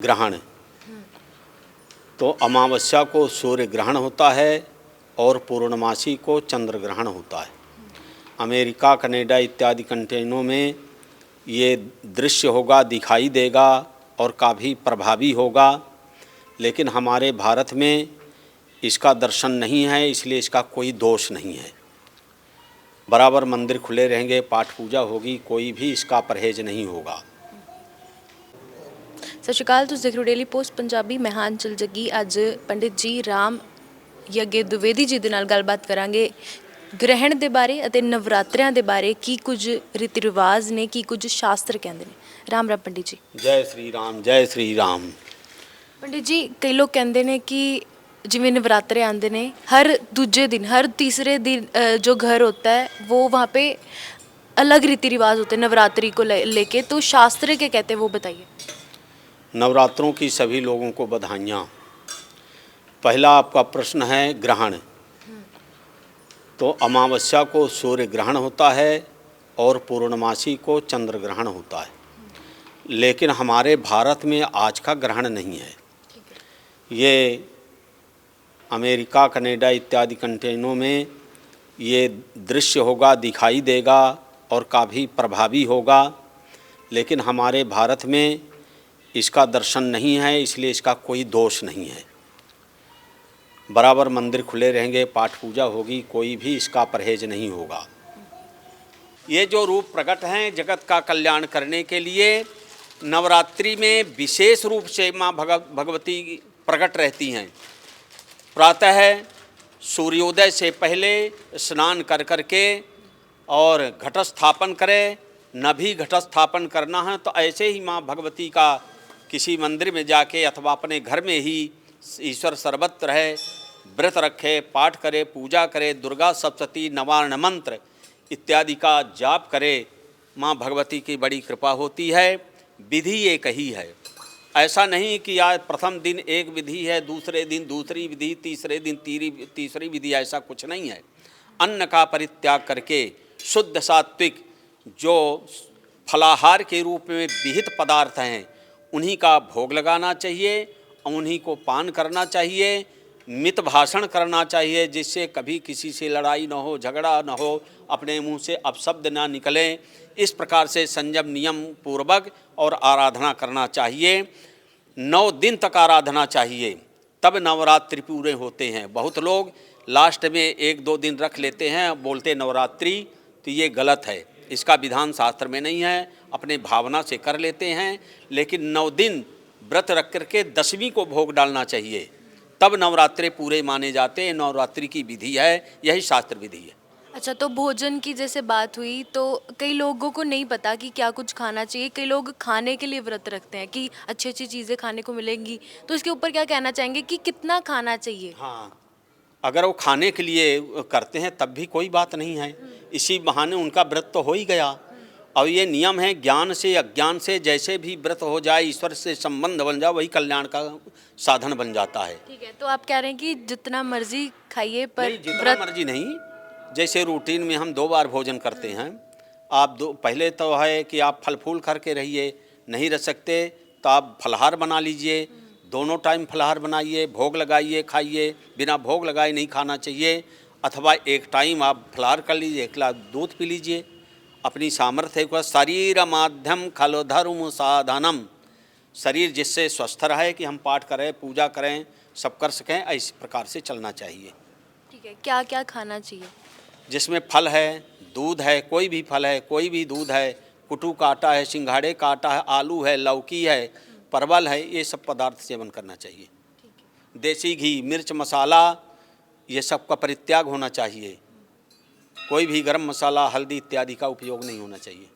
ग्रहण तो अमावस्या को सूर्य ग्रहण होता है और पूर्णमासी को चंद्र ग्रहण होता है। अमेरिका, कनाडा इत्यादि कंट्रियों में ये दृश्य होगा, दिखाई देगा और काफ़ी प्रभावी होगा, लेकिन हमारे भारत में इसका दर्शन नहीं है, इसलिए इसका कोई दोष नहीं है। बराबर मंदिर खुले रहेंगे, पाठ पूजा होगी, कोई भी इसका परहेज नहीं होगा। ਸਤਿ ਸ਼੍ਰੀ ਅਕਾਲ। ਤੁਸੀਂ ਦੇਖ ਰਹੇ ਹੋ ਡੇਲੀ ਪੋਸਟ ਪੰਜਾਬੀ। ਮੈਂ ਹਾਂ ਅੰਚਲ ਜੱਗੀ। ਅੱਜ ਪੰਡਿਤ ਜੀ ਰਾਮ ਯੱਗੇ द्विवेदी ਜੀ ਦੇ ਨਾਲ ਗੱਲਬਾਤ ਕਰਾਂਗੇ ਗ੍ਰਹਿਣ ਦੇ ਬਾਰੇ ਅਤੇ ਨਵਰਾਤਰਿਆਂ ਦੇ ਬਾਰੇ। ਕੀ ਕੁਝ ਰੀਤੀ ਰਿਵਾਜ ਨੇ, ਕੀ ਕੁਝ ਸ਼ਾਸਤਰ ਕਹਿੰਦੇ ਨੇ। ਰਾਮ ਰਾਮ ਪੰਡਿਤ ਜੀ। ਜੈ ਸ਼੍ਰੀ ਰਾਮ, ਜੈ ਸ਼੍ਰੀ ਰਾਮ। ਪੰਡਿਤ ਜੀ, ਕਈ ਲੋਕ ਕਹਿੰਦੇ ਨੇ ਕਿ ਜਿਵੇਂ ਨਵਰਾत्रे आते हैं, हर दूजे दिन, हर तीसरे दिन जो घर होता है वो वहाँ पे अलग रीति रिवाज होते हैं नवरात्रि को लेके, तो शास्त्र क्या कहते हैं वो बताइए। नवरात्रों की सभी लोगों को बधाइयाँ। पहला आपका प्रश्न है ग्रहण। तो अमावस्या को सूर्य ग्रहण होता है और पूर्णमासी को चंद्र ग्रहण होता है, लेकिन हमारे भारत में आज का ग्रहण नहीं है। ये अमेरिका, कनाडा इत्यादि कंट्रियों में ये दृश्य होगा, दिखाई देगा और काफ़ी प्रभावी होगा, लेकिन हमारे भारत में इसका दर्शन नहीं है, इसलिए इसका कोई दोष नहीं है। बराबर मंदिर खुले रहेंगे, पाठ पूजा होगी, कोई भी इसका परहेज नहीं होगा। ये जो रूप प्रकट हैं जगत का कल्याण करने के लिए, नवरात्रि में विशेष रूप से माँ भगवती प्रकट रहती हैं। प्रातः सूर्योदय से पहले स्नान कर करके और घट स्थापन करें। न भी घट स्थापन करना है तो ऐसे ही माँ भगवती का किसी मंदिर में जाके अथवा अपने घर में ही ईश्वर सर्वत्र है, व्रत रखे, पाठ करे, पूजा करे, दुर्गा सप्तशती नवारण मंत्र इत्यादि का जाप करे। माँ भगवती की बड़ी कृपा होती है। विधि एक ही है, ऐसा नहीं कि आज प्रथम दिन एक विधि है, दूसरे दिन दूसरी विधि, तीसरे दिन तीसरी विधि, ऐसा कुछ नहीं है। अन्न का परित्याग करके शुद्ध सात्विक जो फलाहार के रूप में विहित पदार्थ हैं उन्हीं का भोग लगाना चाहिए, उन्हीं को पान करना चाहिए, मित भाषण करना चाहिए, जिससे कभी किसी से लड़ाई न हो, झगड़ा न हो, अपने मुंह से अपशब्द ना निकले। इस प्रकार से संयम नियम पूर्वक और आराधना करना चाहिए। 9 दिन तक आराधना चाहिए, तब नवरात्रि पूरे होते हैं। बहुत लोग लास्ट में 1-2 दिन रख लेते हैं, बोलते नवरात्रि, तो ये गलत है। इसका विधान शास्त्र में नहीं है, अपने भावना से कर लेते हैं। लेकिन 9 दिन व्रत रख करके 10वीं को भोग डालना चाहिए, तब नवरात्रे पूरे माने जाते हैं। नवरात्रि की विधि है, यही शास्त्र विधि है। अच्छा, तो भोजन की जैसे बात हुई, तो कई लोगों को नहीं पता कि क्या कुछ खाना चाहिए। कई लोग खाने के लिए व्रत रखते हैं कि अच्छी अच्छी चीज़ें खाने को मिलेंगी, तो इसके ऊपर क्या कहना चाहेंगे कि कितना खाना चाहिए। हाँ, अगर वो खाने के लिए करते हैं तब भी कोई बात नहीं है, इसी बहाने उनका व्रत तो हो ही गया। और ये नियम है, ज्ञान से अज्ञान से जैसे भी व्रत हो जाए, ईश्वर से संबंध बन जाए, वही कल्याण का साधन बन जाता है। ठीक है, तो आप कह रहे हैं कि जितना मर्जी खाइए, पर जितना मर्जी नहीं। जैसे रूटीन में हम 2 बार भोजन करते हैं, आप पहले तो है कि आप फल फूल करके रहिए, नहीं रह सकते तो आप फलाहार बना लीजिए, दोनों टाइम फलाहार बनाइए, भोग लगाइए, खाइए। बिना भोग लगाए नहीं खाना चाहिए। अथवा एक टाइम आप फलाहार कर लीजिए, 1 गिलास दूध पी लीजिए। अपनी सामर्थ्य को शरीर माध्यम खलो धर्म साधनम, शरीर जिससे स्वस्थ रहे कि हम पाठ करें, पूजा करें, सब कर सकें, इस प्रकार से चलना चाहिए। ठीक है, क्या क्या खाना चाहिए। जिसमें फल है, दूध है, कोई भी फल है, कोई भी दूध है, कुटू का आटा है, सिंघाड़े का आटा है, आलू है, लौकी है, परवल है, ये सब पदार्थ सेवन करना चाहिए। देसी घी, मिर्च, मसाला, ये सब का परित्याग होना चाहिए। कोई भी गरम मसाला, हल्दी इत्यादि का उपयोग नहीं होना चाहिए।